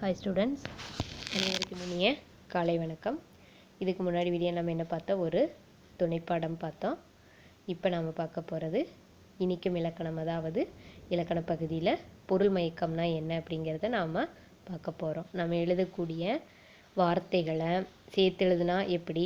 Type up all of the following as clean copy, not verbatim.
Hi students, அனைவருக்கும் இனிய காலை வணக்கம். இதுக்கு முன்னாடி வீடியோ நம்ம என்ன பார்த்தோம், ஒரு துணைப்பாடம் பார்த்தோம். இப்போ நாம் பார்க்க போகிறது இனிக்கும் இலக்கணம், அதாவது இலக்கண பகுதியில் பொருள் மயக்கம்னா என்ன அப்படிங்கிறத நாம் பார்க்க போகிறோம். நம்ம எழுதக்கூடிய வார்த்தைகளை சேர்த்து எழுதுனா எப்படி,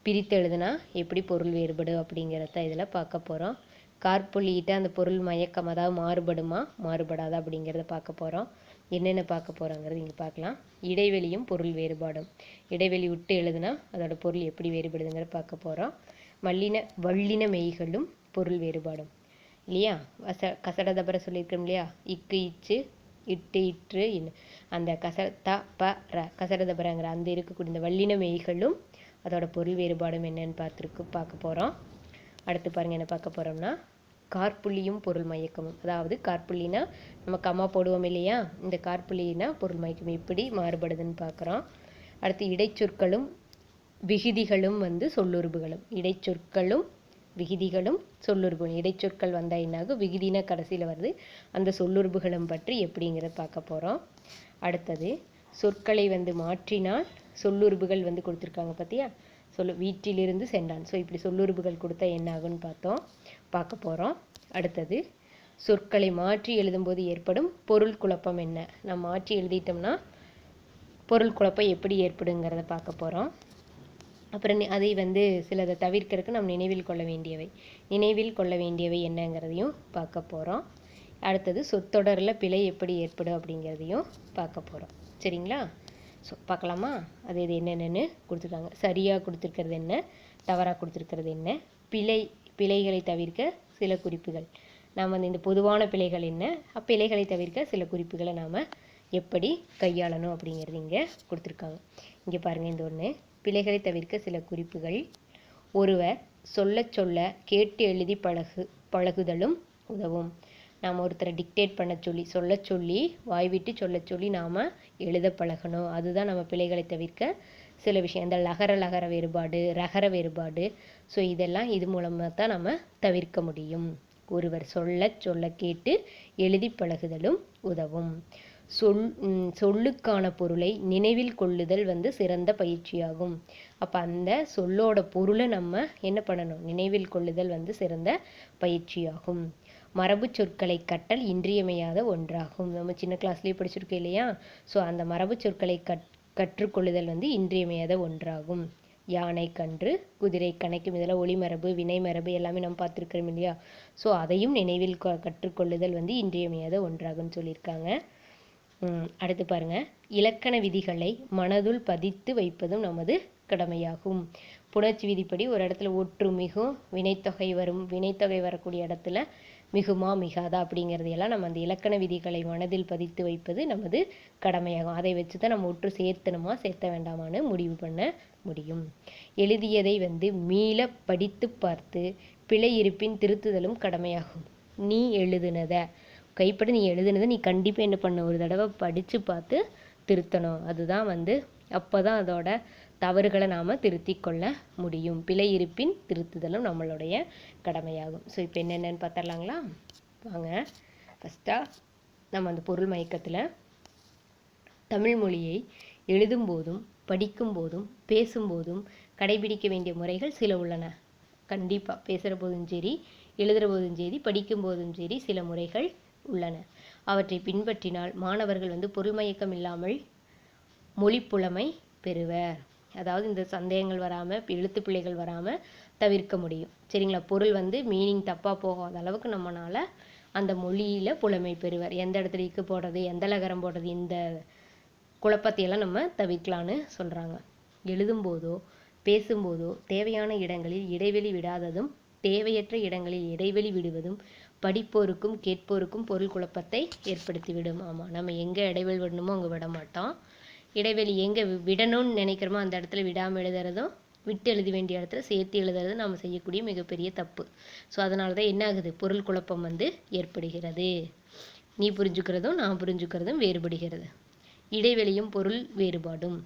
பிரித்து எழுதுனா எப்படி பொருள் வேறுபடும் அப்படிங்கிறத இதில் பார்க்க போகிறோம். காற்புள்ளியிட்ட அந்த பொருள் மயக்கம், அதாவது மாறுபடுமா மாறுபடாதா அப்படிங்கிறத பார்க்க போகிறோம். என்னென்ன பார்க்க போகிறோங்கிறது இங்கே பார்க்கலாம். இடைவெளியும் பொருள் வேறுபாடும், இடைவெளி விட்டு எழுதுனா அதோட பொருள் எப்படி வேறுபடுதுங்கிறத பார்க்க போகிறோம். வல்லின மெய்களும் பொருள் வேறுபாடும் இல்லையா. கசட தபர சொல்லியிருக்கோம் இல்லையா. இக்கு இச்சு இட்டு இற்று அந்த கசட தபரங்கிற அந்த இருக்கக்கூடிய இந்த வல்லின மெய்களும் அதோட பொருள் வேறுபாடும் என்னன்னு பார்க்க போகிறோம். அடுத்து பாருங்கள், என்ன பார்க்க போகிறோம்னா காற்புள்ளியும் பொருள் மயக்கமும். அதாவது காற்புள்ளினா நம்ம கம்மா போடுவோம் இல்லையா, இந்த காற்புள்ளினா பொருள் மயக்கம் எப்படி மாறுபடுதுன்னு பார்க்குறோம். அடுத்து இடைச்சொற்களும் விகுதிகளும் சொல்லுறுப்புகளும். இடைச்சொற்களும் விகுதிகளும் சொல்லுறுப்புகளும். இடைச்சொற்கள் வந்தால் என்னாகும், விகுதினா கடைசியில் வருது, அந்த சொல்லுறுப்புகளும் பற்றி எப்படிங்கிறத பார்க்க போகிறோம். அடுத்தது சொற்களை மாற்றினால் சொல்லுறுப்புகள் கொடுத்துருக்காங்க பார்த்தியா. வீட்டிலிருந்து சென்றான். ஸோ இப்படி சொல்லுறுப்புகள் கொடுத்தா என்ன ஆகுன்னு பார்க்க போகிறோம். அடுத்தது சொற்களை மாற்றி எழுதும்போது ஏற்படும் பொருள் குழப்பம் என்ன. நம்ம மாற்றி எழுதிட்டோம்னா பொருள் குழப்பம் எப்படி ஏற்படுங்கிறத பார்க்க போகிறோம். அப்புறம் அதை சிலதை தவிர்க்கிறதுக்கு நம்ம நினைவில் கொள்ள வேண்டியவை என்னங்கிறதையும் பார்க்க போகிறோம். அடுத்தது சொற்றொடரில் பிழை எப்படி ஏற்படும் அப்படிங்கிறதையும் பார்க்க போகிறோம். சரிங்களா. ஸோ பார்க்கலாமா. அது இது என்னென்னு கொடுத்துருக்காங்க. சரியாக கொடுத்துருக்கிறது என்ன, தவறாக கொடுத்துருக்கிறது என்ன, பிழைகளை தவிர்க்க சில குறிப்புகள். நாம் இந்த பொதுவான பிழைகள் என்ன, பிழைகளை தவிர்க்க சில குறிப்புகளை நாம் எப்படி கையாளணும் அப்படிங்கிறது இங்கே கொடுத்துருக்காங்க. இங்கே பாருங்கள், இந்த ஒன்று பிழைகளை தவிர்க்க சில குறிப்புகள். ஒருவர் சொல்ல கேட்டு எழுதி பழகுதலும் உதவும். நாம் ஒருத்தரை டிக்டேட் பண்ண சொல்லி வாய் விட்டு சொல்லி நாம் எழுத பழகணும். அதுதான் நம்ம பிழைகளை தவிர்க்க சில விஷயம். இந்த லகர வேறுபாடு, ரகர வேறுபாடு, ஸோ இதெல்லாம் இது மூலமாக தான் நம்ம தவிர்க்க முடியும். ஒருவர் சொல்ல கேட்டு எழுதி பழகுதலும் உதவும். சொல்லுக்கான பொருளை நினைவில் கொள்ளுதல் சிறந்த பயிற்சியாகும். அப்போ அந்த சொல்லோட பொருளை நம்ம என்ன பண்ணணும், நினைவில் கொள்ளுதல் சிறந்த பயிற்சியாகும். மரபு சொற்களை கற்றல் இன்றியமையாத ஒன்றாகும். நம்ம சின்ன கிளாஸ்லேயே படிச்சிருக்கோம் இல்லையா. ஸோ அந்த மரபு சொற்களை கற்றுக்கொள்ளுதல் இன்றியமையாத ஒன்றாகும். யானை, கன்று, குதிரை, கணக்கும், இதெல்லாம் ஒளிமரபு, வினைமரபு எல்லாமே நம்ம பார்த்துருக்கிறோம் இல்லையா. ஸோ அதையும் நினைவில் கற்றுக்கொள்ளுதல் இன்றியமையாத ஒன்றாகும்னு சொல்லியிருக்காங்க. அடுத்து பாருங்கள், இலக்கண விதிகளை மனதுள் பதித்து வைப்பதும் நமது கடமையாகும். புணர்ச்சி விதிப்படி ஒரு இடத்துல ஒற்று மிகும் வினைத்தொகை வரக்கூடிய இடத்துல மிகுமா மிகாதா அப்படிங்கிறது எல்லாம் நம்ம அந்த இலக்கண விதிகளை மனதில் பதித்து வைப்பது நமது கடமையாகும். அதை வச்சு தான் நம்ம ஒற்று சேர்த்தணுமா சேர்த்த வேண்டாமான்னு முடிவு பண்ண முடியும். எழுதியதை மீள படித்து பார்த்து பிழை இருப்பின் திருத்துதலும் கடமையாகும். நீ எழுதுனதை நீ எழுதுனதை கண்டிப்பாக என்ன பண்ண, ஒரு தடவை படித்து பார்த்து திருத்தணும். அதுதான் அப்போ தான் அதோட தவறுகளை நாம் திருத்தி கொள்ள முடியும். பிழை இருப்பின் திருத்துதலும் நம்மளுடைய கடமையாகும். ஸோ இப்போ என்னென்னு பார்த்துடலாங்களா. வாங்க, ஃபஸ்ட்டாக நம்ம அந்த பொருள் மயக்கத்தில் தமிழ் மொழியை எழுதும்போதும் படிக்கும்போதும் பேசும்போதும் கடைபிடிக்க வேண்டிய முறைகள் சில உள்ளன. கண்டிப்பாக பேசுகிற போதும் சரி, எழுதுகிற போதும் சரி, படிக்கும் போதும் சரி சில முறைகள் உள்ளன. அவற்றை பின்பற்றினால் மாணவர்கள் பொருள் மயக்கம் இல்லாமல் மொழிப்புலமை பெறுவர். அதாவது இந்த சந்தேகங்கள் வராமல், எழுத்து பிழைகள் வராமல் தவிர்க்க முடியும். சரிங்களா. பொருள் மீனிங் தப்பாக போகாத அளவுக்கு நம்மளால் அந்த மொழியில் புலமை பெறுவர். எந்த இடத்துல இக்கு போடுறது, எந்த லகரம் போடுறது, இந்த குழப்பத்தையெல்லாம் நம்ம தவிர்க்கலான்னு சொல்கிறாங்க. எழுதும்போதோ பேசும்போதோ தேவையான இடங்களில் இடைவெளி விடாததும் தேவையற்ற இடங்களில் இடைவெளி விடுவதும் படிப்போருக்கும் கேட்போருக்கும் பொருள் குழப்பத்தை ஏற்படுத்திவிடும். ஆமாம், நம்ம எங்கே இடைவெளி விடணுமோ அங்கே விட மாட்டோம். இடைவெளி எங்கே விடணும்னு நினைக்கிறோமோ அந்த இடத்துல விடாமல் எழுதுறதும், விட்டு எழுத வேண்டிய இடத்துல சேர்த்து எழுதுறது நம்ம செய்யக்கூடிய மிகப்பெரிய தப்பு. ஸோ அதனால தான் என்ன ஆகுது, பொருள் குழப்பம் ஏற்படுகிறது. நீ புரிஞ்சுக்கிறதும் நான் புரிஞ்சுக்கிறதும் வேறுபடுகிறது. இடைவெளியும் பொருள் வேறுபாடும்.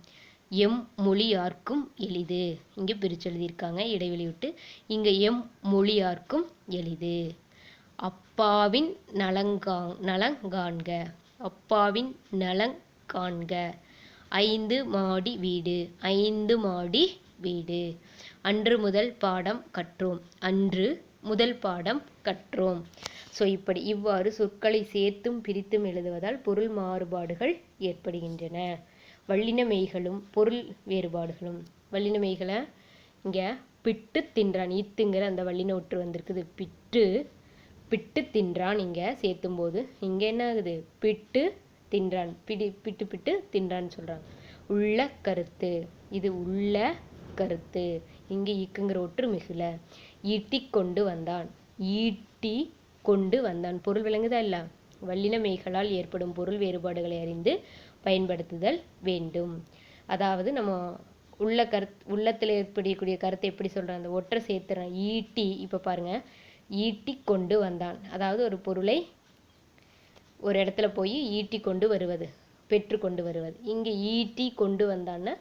எம் மொழியார்க்கும் எளிது, இங்கே பிரித்து எழுதியிருக்காங்க இடைவெளி விட்டு. இங்கே எம் மொழியார்க்கும் எளிது. அப்பாவின் நலங்காண்க, அப்பாவின் நலங் காண்க. 5 மாடி வீடு, 5 மாடி வீடு. அன்று முதல் பாடம் கற்றோம், அன்று முதல் பாடம் கற்றோம். ஸோ இவ்வாறு சொற்களை சேர்த்தும் பிரித்தும் எழுதுவதால் பொருள் மாறுபாடுகள் ஏற்படுகின்றன. வல்லின மெய்களும் பொருள் வேறுபாடுகளும். வல்லின மெய்களை இங்கே பிட்டு தின்றான், இத்துங்கிற அந்த வல்லின ஒற்று வந்திருக்குது. பிட்டு தின்றான் இங்கே சேர்த்தும் போது இங்கே என்ன ஆகுது? பிட்டு தின்றான், பிட்டு தின்றான்னு சொல்கிறாங்க. உள்ள கருத்து, இது உள்ள கருத்து. இங்கே ஈக்குங்கிற ஒற்று மிகுல. ஈட்டி கொண்டு வந்தான், ஈட்டி கொண்டு வந்தான். பொருள் விளங்குதா இல்ல? வல்லின மெய்களால் ஏற்படும் பொருள் வேறுபாடுகளை அறிந்து பயன்படுத்துதல் வேண்டும். அதாவது நம்ம உள்ளத்தில் ஏற்படக்கூடிய கருத்தை எப்படி சொல்கிறேன்? அந்த ஒற்றை சேர்த்துறேன். ஈட்டி, இப்போ பாருங்க, ஈட்டி கொண்டு வந்தான். அதாவது ஒரு பொருளை ஒரு இடத்துல போய் ஈட்டி கொண்டு வருவது, பெற்று கொண்டு வருவது. இங்கே ஈட்டி கொண்டு வந்தான்னா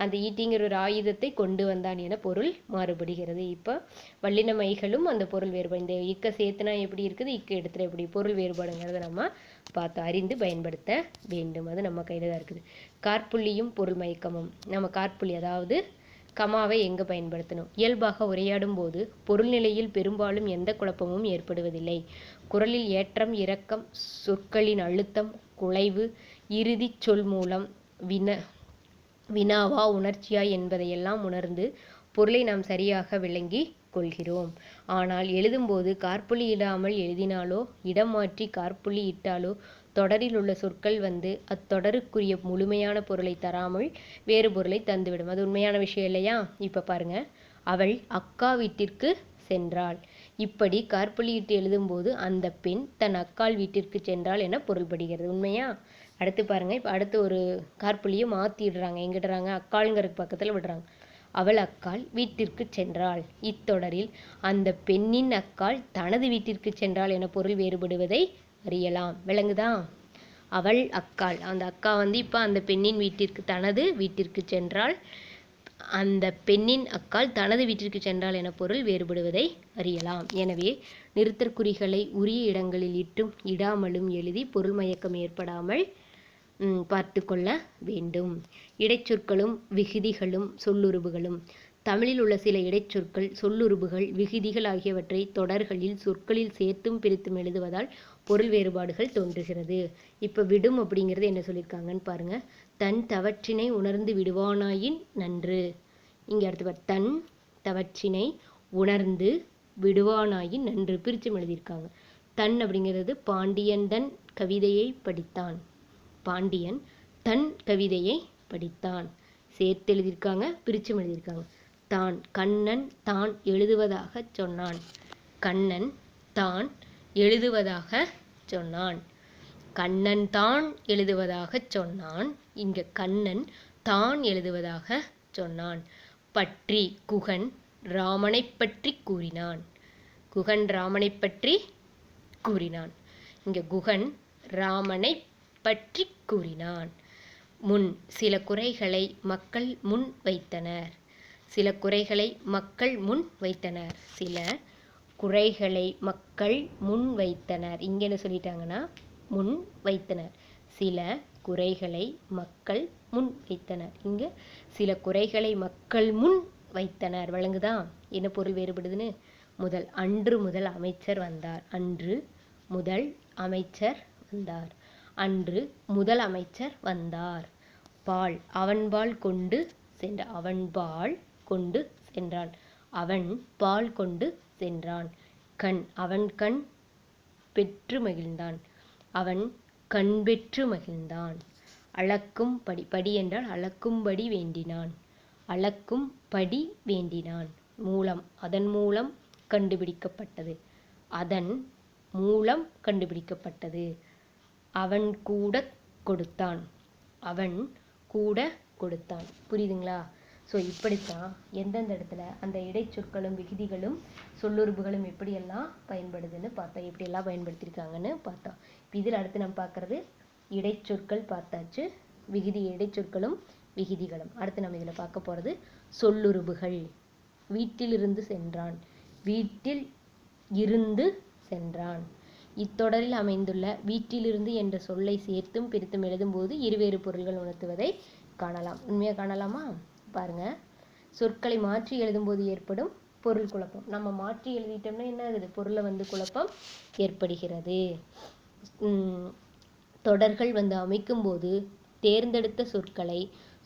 அந்த ஈட்டிங்கிற ஒரு ஆயுதத்தை கொண்டு வந்தான் என பொருள் மாறுபடுகிறது. இப்போ வல்லின மைகளும் அந்த பொருள் வேறுபாடு. இந்த இக்க சேர்த்துனா எப்படி இருக்குது, இக்க இடத்துல எப்படி பொருள் வேறுபாடுங்கிறத நம்ம பார்த்து அறிந்து பயன்படுத்த வேண்டும். அது நம்ம கையில் தான் இருக்குது. காற்புள்ளியும் பொருள் மயக்கமும். நம்ம காற்புள்ளி அதாவது கமாவை எங்கே பயன்படுத்தணும்? இயல்பாக உரையாடும் போது பொருள் நிலையில் பெரும்பாலும் எந்த குழப்பமும் ஏற்படுவதில்லை. குரலில் ஏற்றம் இறக்கம், சொற்களின் அழுத்தம் குலைவு, இறுதி சொல் மூலம் வினாவா உணர்ச்சியா என்பதையெல்லாம் உணர்ந்து பொருளை நாம் சரியாக விளங்கி கொள்கிறோம். ஆனால் எழுதும்போது காற்புள்ளி இடாமல் எழுதினாலோ இடம் மாற்றி காற்புள்ளி இட்டாலோ தொடரில் உள்ள சொற்கள் வந்து அத்தொடருக்குரிய முழுமையான பொருளை தராமல் வேறு பொருளை தந்துவிடும். அது உண்மையான விஷயம் இல்லையா? இப்போ பாருங்க, அவள் அக்கா வீட்டிற்கு சென்றாள். இப்படி காற்புள்ளியிட்டு எழுதும்போது அந்த பெண் தன் அக்காள் வீட்டிற்கு சென்றாள் என பொருள்படுகிறது. உண்மையா? அடுத்து பாருங்க, இப்போ அடுத்து ஒரு காற்புள்ளியை மாற்றிடுறாங்க. எங்கிடுறாங்க? அக்காளுங்கிறதுக்கு பக்கத்தில் விடுறாங்க. அவள் அக்காள் வீட்டிற்கு சென்றாள். இத்தொடரில் அந்த பெண்ணின் அக்காள் தனது வீட்டிற்கு சென்றாள் என பொருள் வேறுபடுவதை அறியலாம். விளங்குதா? அவள் அக்காள், அந்த அக்கா வந்து இப்போ அந்த பெண்ணின் வீட்டிற்கு, தனது வீட்டிற்கு சென்றாள். அந்த பெண்ணின் அக்காள் தனது வீட்டிற்கு சென்றாள் என பொருள் வேறுபடுவதை அறியலாம். எனவே நிறுத்தற்குறிகளை உரிய இடங்களில் இட்டும் இடாமலும் எழுதி பொருள் மயக்கம் ஏற்படாமல் பார்த்து கொள்ள வேண்டும். இடைச்சொற்களும் விகுதிகளும் சொல்லுருபுகளும். தமிழில் உள்ள சில இடைச்சொற்கள், சொல்லுருபுகள், விகுதிகள் ஆகியவற்றை தொடர்களில் சொற்களில் சேர்த்தும் பிரித்தும் எழுதுவதால் பொருள் வேறுபாடுகள் தோன்றுகிறது. இப்போ விடும் அப்படிங்கிறது என்ன சொல்லியிருக்காங்கன்னு பாருங்க. தன் தவற்றினை உணர்ந்து விடுவானாயின் நன்று. இங்கே அடுத்து தன் தவற்றினை உணர்ந்து விடுவானாயின் நன்று பிரிச்சும் எழுதியிருக்காங்க. தன் அப்படிங்கிறது பாண்டியன் தன் கவிதையை படித்தான். பாண்டியன் தன் கவிதையை படித்தான். சேர்த்து எழுதியிருக்காங்க, பிரிச்சும் எழுதியிருக்காங்க. தான், கண்ணன் தான் எழுதுவதாக சொன்னான். கண்ணன் தான் எழுதுவதாக சொன்னான். கண்ணன் தான் எழுதுவதாக சொன்னான். இங்க கண்ணன் தான் எழுதுவதாக சொன்னான். பற்றி, குகன் ராமனை பற்றி கூறினான். குகன் ராமனை பற்றி கூறினான். இங்க குகன் ராமனை பற்றி கூறினான். முன், சில குறைகளை மக்கள் முன் வைத்தனர். சில குறைகளை மக்கள் முன் வைத்தனர். சில குறைகளை மக்கள் முன் வைத்தனர். இங்கே என்ன சொல்லிட்டாங்கன்னா முன் வைத்தனர். சில குறைகளை மக்கள் முன் வைத்தனர். இங்கே சில குறைகளை மக்கள் முன் வைத்தனர். விளங்குதா? என்ன பொருள் வேறுபடுதுன்னு? முதல், அன்று முதல் அமைச்சர் வந்தார். அன்று முதல் அமைச்சர் வந்தார். அன்று முதல் அமைச்சர் வந்தார். பால், அவன்பால் கொண்டு சென்றான். அவன்பால் கொண்டு சென்றான். அவன் பால் கொண்டு சென்றான். கண், அவன் கண் பெற்று மகிழ்ந்தான். அவன் கண் பெற்று மகிழ்ந்தான். அளக்கும் படி, படி என்றால் அளக்கும்படி வேண்டினான். அளக்கும் படி வேண்டினான். மூலம், அதன் மூலம் கண்டுபிடிக்கப்பட்டது. அதன் மூலம் கண்டுபிடிக்கப்பட்டது. அவன் கூட கொடுத்தான். அவன் கூட கொடுத்தான். புரியுதுங்களா? ஸோ இப்படித்தான் எந்தெந்த இடத்துல அந்த இடைச்சொற்களும் விகுதிகளும் சொல்லுறுப்புகளும் எப்படியெல்லாம் பயன்படுதுன்னு பார்த்தோம், எப்படியெல்லாம் பயன்படுத்தியிருக்காங்கன்னு பார்த்தோம். இப்போ இதில் அடுத்து நம்ம பார்க்குறது இடைச்சொற்கள் பார்த்தாச்சு, இடைச்சொற்களும் விகுதிகளும். அடுத்து நம்ம இதில் பார்க்க போகிறது சொல்லுறுப்புகள். வீட்டிலிருந்து சென்றான். வீட்டில் இருந்து சென்றான். இத்தொடரில் அமைந்துள்ள வீட்டிலிருந்து என்ற சொல்லை சேர்த்தும் பிரித்தும் எழுதும்போது இருவேறு பொருள்கள் உணர்த்துவதை காணலாம். உண்மையாக காணலாமா? பாருங்க, சொற்களை மாற்றி எழுதும்போது ஏற்படும் பொருள் குழப்பம். நம்ம மாற்றி எழுதிட்டோம்னா என்ன ஆகுது? பொருளை குழப்பம் ஏற்படுகிறது. தொடர்கள் அமைக்கும் போது தேர்ந்தெடுத்த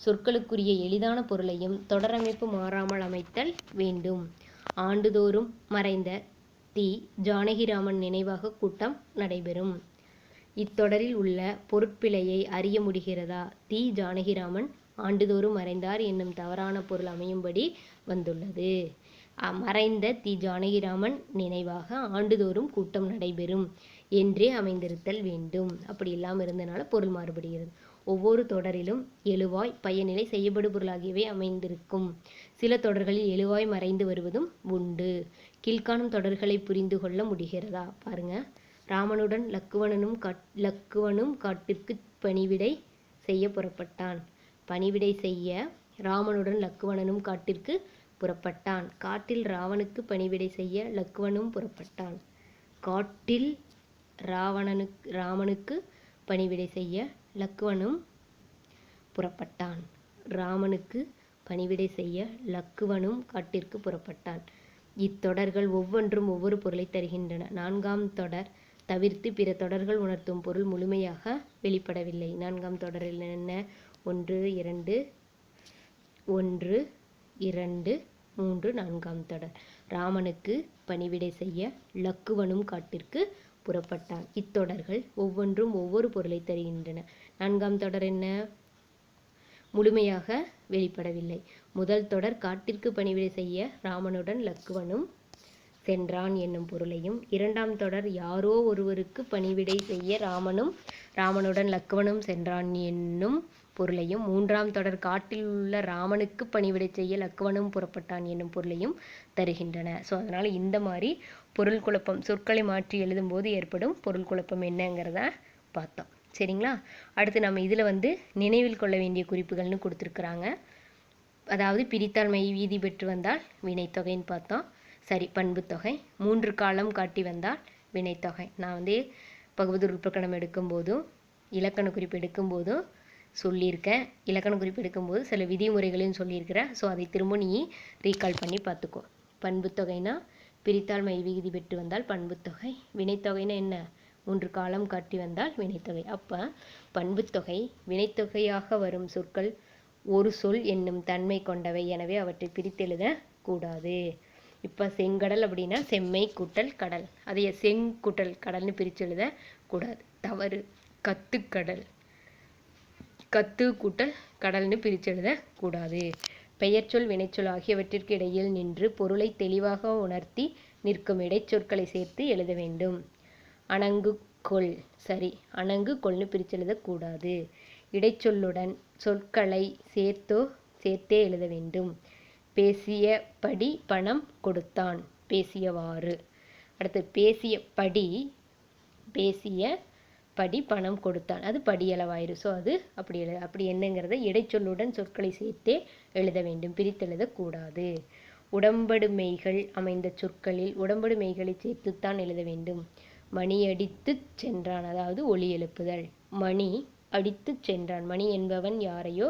சொற்களுக்குரிய எளிதான பொருளையும் தொடரமைப்பு மாறாமல் அமைத்தல் வேண்டும். ஆண்டுதோறும் மறைந்த தி. ஜானகிராமன் நினைவாக கூட்டம் நடைபெறும். இத்தொடரில் உள்ள பொருட்பிழையை அறிய முடிகிறதா? தி. ஜானகிராமன் ஆண்டுதோறும் மறைந்தார் என்னும் தவறான பொருள் அமையும்படி வந்துள்ளது. மறைந்த தி. ஜானகிராமன் நினைவாக ஆண்டுதோறும் கூட்டம் நடைபெறும் என்றே அமைந்திருத்தல் வேண்டும். அப்படி இல்லாமல் இருந்தனால பொருள் மாறுபடுகிறது. ஒவ்வொரு தொடரிலும் எழுவாய் பயனிலை செய்யப்படு பொருளாகியவை அமைந்திருக்கும். சில தொடர்களில் எழுவாய் மறைந்து வருவதும் உண்டு. கீழ்காணும் தொடர்களை புரிந்து கொள்ள முடிகிறதா? பாருங்க, ராமனுடன் லக்குவனும் காட்டிற்கு பணிவிடை செய்ய புறப்பட்டான். பணிவிடை செய்ய ராமனுடன் லக்குவனும் காட்டிற்கு புறப்பட்டான். காட்டில் ராவனுக்கு பணிவிடை செய்ய லக்குவனும் புறப்பட்டான். காட்டில் ராமனுக்கு பணிவிடை செய்ய லக்குவனும் புறப்பட்டான். ராமனுக்கு பணிவிடை செய்ய லக்குவனும் காட்டிற்கு புறப்பட்டான். இத்தொடர்கள் ஒவ்வொன்றும் ஒவ்வொரு பொருளை தருகின்றன. 4ஆம் தொடர் தவிர்த்து பிற தொடர்கள் உணர்த்தும் பொருள் முழுமையாக வெளிப்படவில்லை. 4ஆம் தொடரில் என்ன? 1, 2, 1, 2, 3 4ஆம் தொடர். ராமனுக்கு பணிவிடை செய்ய லக்குவனும் காட்டிற்கு புறப்பட்டான். இத்தொடர்கள் ஒவ்வொன்றும் ஒவ்வொரு பொருளை தருகின்றன. 4ஆம் தொடர் என்ன? முழுமையாக வெளிப்படவில்லை. முதல் தொடர் காட்டிற்கு பணிவிடை செய்ய ராமனுடன் லக்குவனும் சென்றான் என்னும் பொருளையும், 2ஆம் தொடர் யாரோ ஒருவருக்கு பணிவிடை செய்ய ராமனுடன் லக்குவனும் சென்றான் என்னும் பொருளையும், 3ஆம் தொடர் காட்டில் உள்ள ராமனுக்கு பணிவிடை செய்ய லக்குவனும் புறப்பட்டான் என்னும் பொருளையும் தருகின்றன. ஸோ அதனால் இந்த மாதிரி பொருள் குழப்பம், சொற்களை மாற்றி எழுதும்போது ஏற்படும் பொருள் குழப்பம் என்னங்கிறத பார்த்தோம். சரிங்களா? அடுத்து நம்ம இதில் நினைவில் கொள்ள வேண்டிய குறிப்புகள்னு கொடுத்துருக்குறாங்க. அதாவது பிரித்தால் மெய் வீதி பெற்று வந்தால் வினைத்தொகைன்னு பார்த்தோம். சரி, பண்புத்தொகை. 3 காலம் காட்டி வந்தால் வினைத்தொகை. நான் பகுவதூர் உட்பக்கணம் எடுக்கும்போதும் இலக்கண குறிப்பு எடுக்கும்போதும் சொல்லியிருக்கேன். இலக்கண குறிப்பு எடுக்கும்போது சில விதிமுறைகளையும் சொல்லியிருக்கிறேன். ஸோ அதை திரும்ப நீ ரீகால் பண்ணி பார்த்துக்கோ. பண்புத்தொகைனா பிரித்தால் மெய் விகுதி பெற்று வந்தால் பண்புத்தொகை. வினைத்தொகைனா என்ன? 3 காலம் காட்டி வந்தால் வினைத்தொகை. அப்போ பண்புத்தொகை வினைத்தொகையாக வரும் சொற்கள் ஒரு சொல் என்னும் தன்மை கொண்டவை. எனவே அவற்றை பிரித்தெழுத கூடாது. இப்போ செங்கடல் அப்படின்னா செம்மை கூட்டல் கடல். அதைய செங்கூட்டல் கடல்னு பிரித்து எழுத கூடாது, தவறு. கத்துக்கடல், கத்து கூட்டல் கடல்னு பிரித்து எழுத கூடாது. பெயர்ச்சொல் வினைச்சொல் ஆகியவற்றிற்கு இடையில் நின்று பொருளை தெளிவாக உணர்த்தி நிற்கும் இடைச்சொற்களை சேர்த்து எழுத வேண்டும். அணங்கு கொள். சரி, அணங்கு கொள்னு பிரித்து எழுதக்கூடாது. இடைச்சொல்லுடன் சொற்களை சேர்த்தே எழுத வேண்டும். பேசியபடி பணம் கொடுத்தான், பேசியவாறு. அடுத்து பேசியபடி பணம் கொடுத்தான், அது படியளவாயிரு. ஸோ அது அப்படி என்னங்கிறத இடைச்சொல்லுடன் சொற்களை சேர்த்தே எழுத வேண்டும், பிரித்தெழுதக்கூடாது. உடம்படுமெய்கள் அமைந்த சொற்களில் உடம்படுமெய்களை சேர்த்துத்தான் எழுத வேண்டும். மணி அடித்து சென்றான், அதாவது ஒலி எழுப்புதல். மணி அடித்து சென்றான், மணி என்பவன் யாரையோ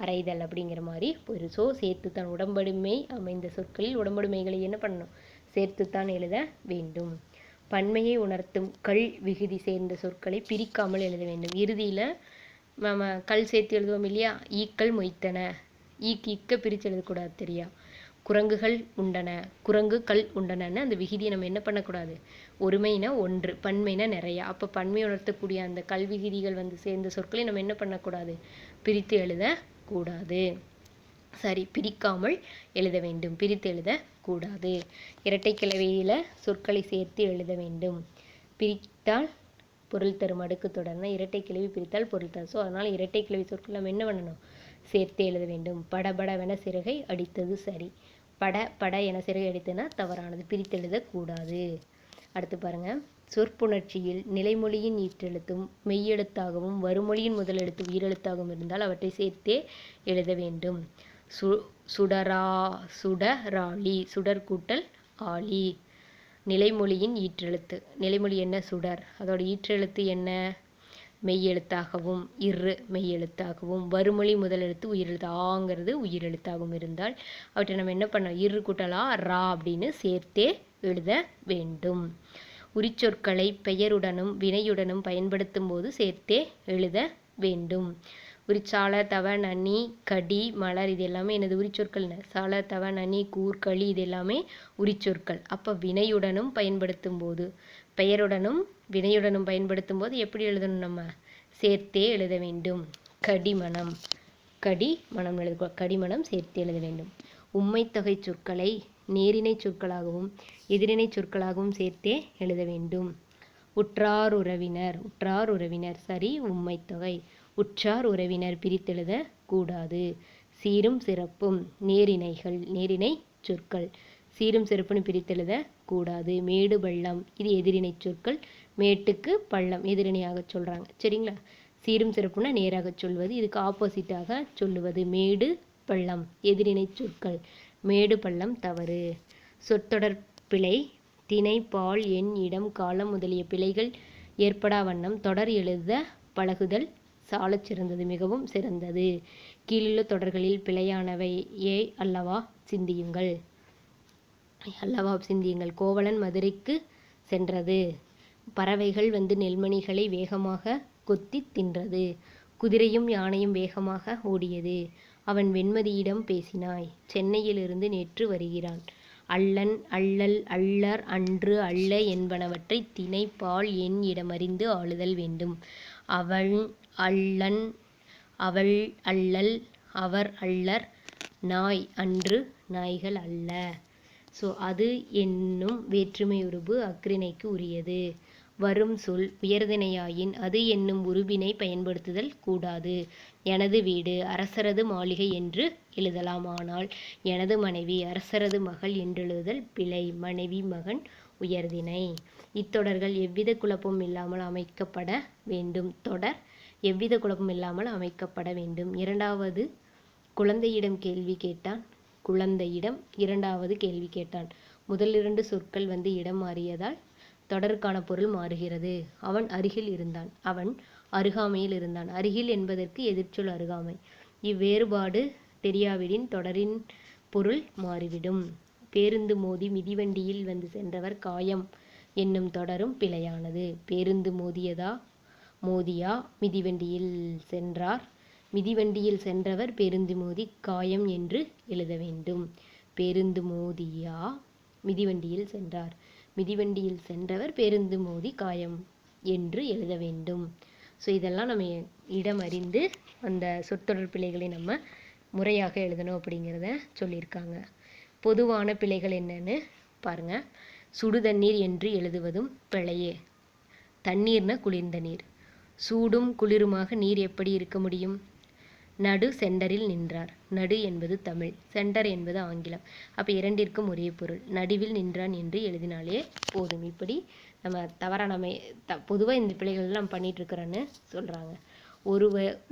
அறைதல் அப்படிங்கிற மாதிரி ஒரு சேர்த்துத்தான். உடம்படுமை அமைந்த சொற்களில் உடம்படுமைகளை என்ன பண்ணணும்? சேர்த்துத்தான் எழுத வேண்டும். பன்மையை உணர்த்தும் கள் விகுதி சேர்ந்த சொற்களை பிரிக்காமல் எழுத வேண்டும். இறுதியில் நம்ம கல் சேர்த்து எழுதுவோம் இல்லையா? ஈக்கள் மொய்த்தன, இக்க பிரித்து எழுதக்கூடாது. தெரியா? குரங்குகள் உண்டன, குரங்குகள் உண்டனன்னு அந்த விகுதியை நம்ம என்ன பண்ணக்கூடாது? ஒருமைனா ஒன்று, பன்மைனா நிறையா. அப்போ பன்மை உணர்த்தக்கூடிய அந்த கல் விகுதிகள் சேர்ந்த சொற்களை நம்ம என்ன பண்ணக்கூடாது? பிரித்து எழுதக்கூடாது. சரி, பிரிக்காமல் எழுத வேண்டும், பிரித்து எழுதக்கூடாது. இரட்டை கிளவியில் சொற்களை சேர்த்து எழுத வேண்டும். பிரித்தால் பொருள் தரும் அடுக்கு தொடர்னா இரட்டை கிளவி பிரித்தால் பொருள் தரும். ஸோ அதனால் இரட்டை கிளவி சொற்கள் நம்ம என்ன பண்ணணும்? சேர்த்து எழுத வேண்டும். படபடவென சிறகை அடித்தது சரி, பட என சிறகை அடித்ததுன்னா தவறானது, பிரித்து எழுதக்கூடாது. அடுத்து பாருங்க, சொற்புணர்ச்சியில் நிலைமொழியின் ஈற்றெழுத்தும் மெய்யெழுத்தாகவும் வருமொழியின் முதலெழுத்து உயிரெழுத்தாகவும் இருந்தால் அவற்றை சேர்த்தே எழுத வேண்டும். சுடராளி, சுடர் கூட்டல் ஆளி. நிலைமொழியின் ஈற்றெழுத்து. நிலைமொழி என்ன? சுடர். அதோட ஈற்றெழுத்து என்ன? மெய்யெழுத்தாகவும் மெய்யெழுத்தாகவும். வருமொழி முதலெழுத்து உயிரெழுத்து. ஆங்கிறது உயிரெழுத்தாகவும் இருந்தால் அவற்றை நம்ம என்ன பண்ணோம்? இரு கூட்டலா ரா அப்படின்னு சேர்த்தே எழுத வேண்டும். உரிச்சொற்களை பெயருடனும் வினையுடனும் பயன்படுத்தும் போது சேர்த்தே எழுத வேண்டும். உரிச்சால தவ நனி கடி மலர் இது எல்லாமே எனது உரிச்சொற்கள். சால தவ நனி கூர் களி இது எல்லாமே உரிச்சொற்கள். அப்போ வினையுடனும் பயன்படுத்தும் போது பெயருடனும் வினையுடனும் பயன்படுத்தும் போது எப்படி எழுதணும்? நம்ம சேர்த்தே எழுத வேண்டும். கடிமணம் எழுத கடிமணம் சேர்த்தே எழுத வேண்டும். உம்மைத்தொகை சொற்களை நேரிணை சொற்களாகவும் எதிரிணை சொற்களாகவும் சேர்த்தே எழுத வேண்டும். உற்றார் உறவினர் சரி உம்மைத்தொகை. உற்றார் உறவினர் பிரித்தெழுத கூடாது. சீரும் சிறப்பும் நேரிணை சொற்கள். சீரும் சிறப்புன்னு பிரித்தெழுத கூடாது. மேடு பள்ளம் இது எதிரிணை சொற்கள். மேட்டுக்கு பள்ளம் எதிரிணையாக சொல்கிறாங்க. சரிங்களா? சீரும் சிறப்புன்னா நேராக சொல்வது, இதுக்கு ஆப்போசிட்டாக சொல்லுவது. மேடு பள்ளம் எதிரிணை சொற்கள். மேடு பள்ளம் தவறு. சொற்றொடர் பிழை திணை பால் எண் இடம் காலம் முதலிய பிழைகள் ஏற்படா வண்ணம் தொடர் எழுத பழகுதல் சாலச் சிறந்தது, மிகவும் சிறந்தது. கீழுள்ள தொடர்களில் பிழையானவையே அல்லவா சிந்தியுங்கள். கோவலன் மதுரைக்கு சென்றது. பறவைகள் வந்து நெல்மணிகளை வேகமாக கொத்தி தின்றது. குதிரையும் யானையும் வேகமாக ஓடியது. அவன் வெண்மதியிடம் பேசினாய். சென்னையிலிருந்து நேற்று வருகிறான். அல்லன் அல்லல் அல்லர் அன்று அல்ல என்பனவற்றை திணை பால் எண் இடமறிந்து ஆளுதல் வேண்டும். அவள் அல்லன் அவள் அல்லல் அவர் அல்லர் நாய் அன்று நாய்கள் அல்ல. ஸோ அது என்னும் வேற்றுமை உருபு அஃறிணைக்கு உரியது. வரும் சொல் உயர்திணையாயின் அது என்னும் உருபினை பயன்படுத்துதல் கூடாது. எனது வீடு அரசரது மாளிகை என்று எழுதலாம். ஆனால் எனது மனைவி அரசரது மகள் என்றெழுதுதல் பிழை. மனைவி மகன் உயர்திணை. இத்தொடர்கள் எவ்வித குழப்பமும் இல்லாமல் அமைக்கப்பட வேண்டும். தொடர் எவ்வித குழப்பமும் இல்லாமல் அமைக்கப்பட வேண்டும். இரண்டாவது குழந்தையிடம் கேள்வி கேட்டான். குழந்தையிடம் இரண்டாவது கேள்வி கேட்டான். முதல் இரண்டு சொற்கள் வந்து இடம் மாறியதால் தொடருக்கான பொருள் மாறுகிறது. அவன் அருகில் இருந்தான். அவன் அருகாமையில் இருந்தான். அருகில் என்பதற்கு எதிர்ச்சொல் அருகாமை. இவ்வேறுபாடு தெரியாவிடின் தொடரின் பொருள் மாறிவிடும். பேருந்து மோதி மிதிவண்டியில் வந்து சென்றவர் காயம் என்னும் தொடரும் பிழையானது. பேருந்து மோதியா மிதிவண்டியில் சென்றார். மிதிவண்டியில் சென்றவர் பேருந்து மோதி காயம் என்று எழுத வேண்டும். பேருந்து மோதியா மிதிவண்டியில் சென்றார். மிதிவண்டியில் சென்றவர் பேருந்து மோதி காயம் என்று எழுத வேண்டும். ஸோ இதெல்லாம் நம்ம இடம் அறிந்து அந்த சொற்றொடர் பிழைகளை நம்ம முறையாக எழுதணும் அப்படிங்கிறத சொல்லியிருக்காங்க. பொதுவான பிழைகள் என்னன்னு பாருங்க. சுடுதண்ணீர் என்று எழுதுவதும் பிழையே. தண்ணீர்னா குளிர்ந்த நீர். சூடும் குளிருமாக நீர் எப்படி இருக்க முடியும்? நடு சென்டரில் நின்றார். நடு என்பது தமிழ், சென்டர் என்பது ஆங்கிலம். அப்போ இரண்டிற்கும் ஒரே பொருள். நடுவில் நின்றான் என்று எழுதினாலே போதும். இப்படி நம்ம தவறாக நம்ம பொதுவாக இந்த பிழைகள் நம்ம பண்ணிட்டு இருக்கிறோன்னு சொல்கிறாங்க.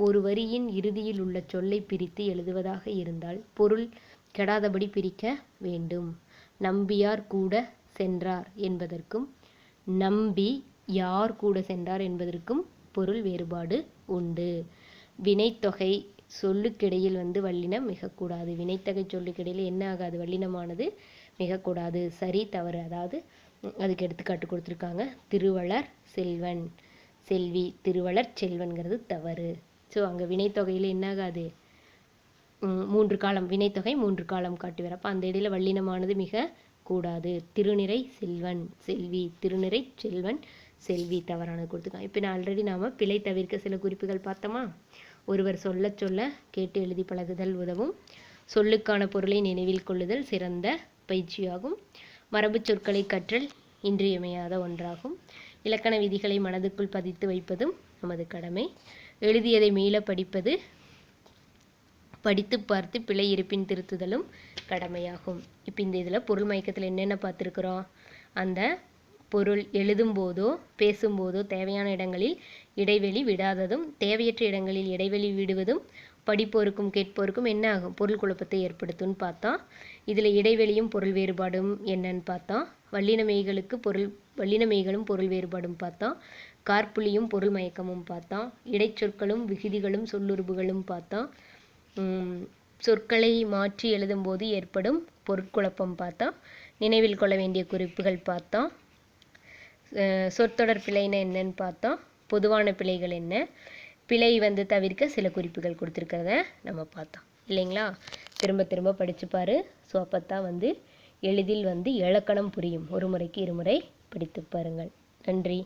ஒரு வரியின் இறுதியில் உள்ள சொல்லை பிரித்து எழுதுவதாக இருந்தால் பொருள் கெடாதபடி பிரிக்க வேண்டும். நம்பியார் கூட சென்றார் என்பதற்கும் நம்பி யார் கூட சென்றார் என்பதற்கும் பொருள் வேறுபாடு உண்டு. வினைத்தொகை சொல்லுக்கிடையில் வந்து வல்லினம் மிகக்கூடாது. வினைத்தொகை சொல்லுக்கிடையில் என்ன ஆகாது? வல்லினமானது மிகக்கூடாது. சரி தவறு. அதாவது அதுக்கு எடுத்துக்காட்டு கொடுத்துருக்காங்க. திருவளர் செல்வன் செல்வி. திருவளர் செல்வன்கிறது தவறு. ஸோ அங்கே வினைத்தொகையில் என்ன ஆகாது? 3 காலம் வினைத்தொகை 3 காலம் காட்டி வர. அப்போ அந்த இடையில வல்லினமானது மிக கூடாது. திருநிறை செல்வன் செல்வி. திருநிறை செல்வன் செல்வி தவறானது கொடுத்துருக்காங்க. இப்போ நாம் பிழை தவிர்க்க சில குறிப்புகள் பார்த்தோமா? ஒருவர் சொல்ல சொல்ல கேட்டு எழுதி பழகுதல் உதவும். சொல்லுக்கான பொருளை நினைவில் கொள்ளுதல் சிறந்த பயிற்சியாகும். மரபு சொற்களை கற்றல் இன்றியமையாத ஒன்றாகும். இலக்கண விதிகளை மனதுக்குள் பதித்து வைப்பதும் நமது கடமை. எழுதியதை மீள படிப்பது, படித்து பார்த்து பிழை இருப்பின் திருத்துதலும் கடமையாகும். இப்போ இந்த இதில் பொருள் மயக்கத்தில் என்னென்ன பார்த்துருக்குறோம்? அந்த பொருள் எழுதும் போதோ பேசும்போதோ தேவையான இடங்களில் இடைவெளி விடாததும், தேவையற்ற இடங்களில் இடைவெளி விடுவதும் படிப்போருக்கும் கேட்போருக்கும் என்ன ஆகும்? பொருள் குழப்பத்தை ஏற்படுத்தும்னு பார்த்தோம். இதில் இடைவெளியும் பொருள் வேறுபாடும் என்னன்னு பார்த்தோம். வல்லின மெய்களும் பொருள் வேறுபாடும் பார்த்தோம். காற்புள்ளியும் பொருள் மயக்கமும் பார்த்தோம். இடைச்சொற்களும் விகுதிகளும் சொல்லுறுப்புகளும் பார்த்தோம். சொற்களை மாற்றி எழுதும்போது ஏற்படும் பொருட்குழப்பம் பார்த்தோம். நினைவில் கொள்ள வேண்டிய குறிப்புகள் பார்த்தோம். சொற்றொடர் பிழைன்னா என்னன்னு பார்த்தோம். பொதுவான பிழைகள் என்ன, பிழை தவிர்க்க சில குறிப்புகள் கொடுத்துருக்கிறத நம்ம பார்த்தோம் இல்லைங்களா. திரும்ப திரும்ப படித்து பாரு. ஸோ அப்போ தான் எளிதில் இலக்கணம் புரியும். ஒரு முறைக்கு இருமுறை படித்து பாருங்கள். நன்றி.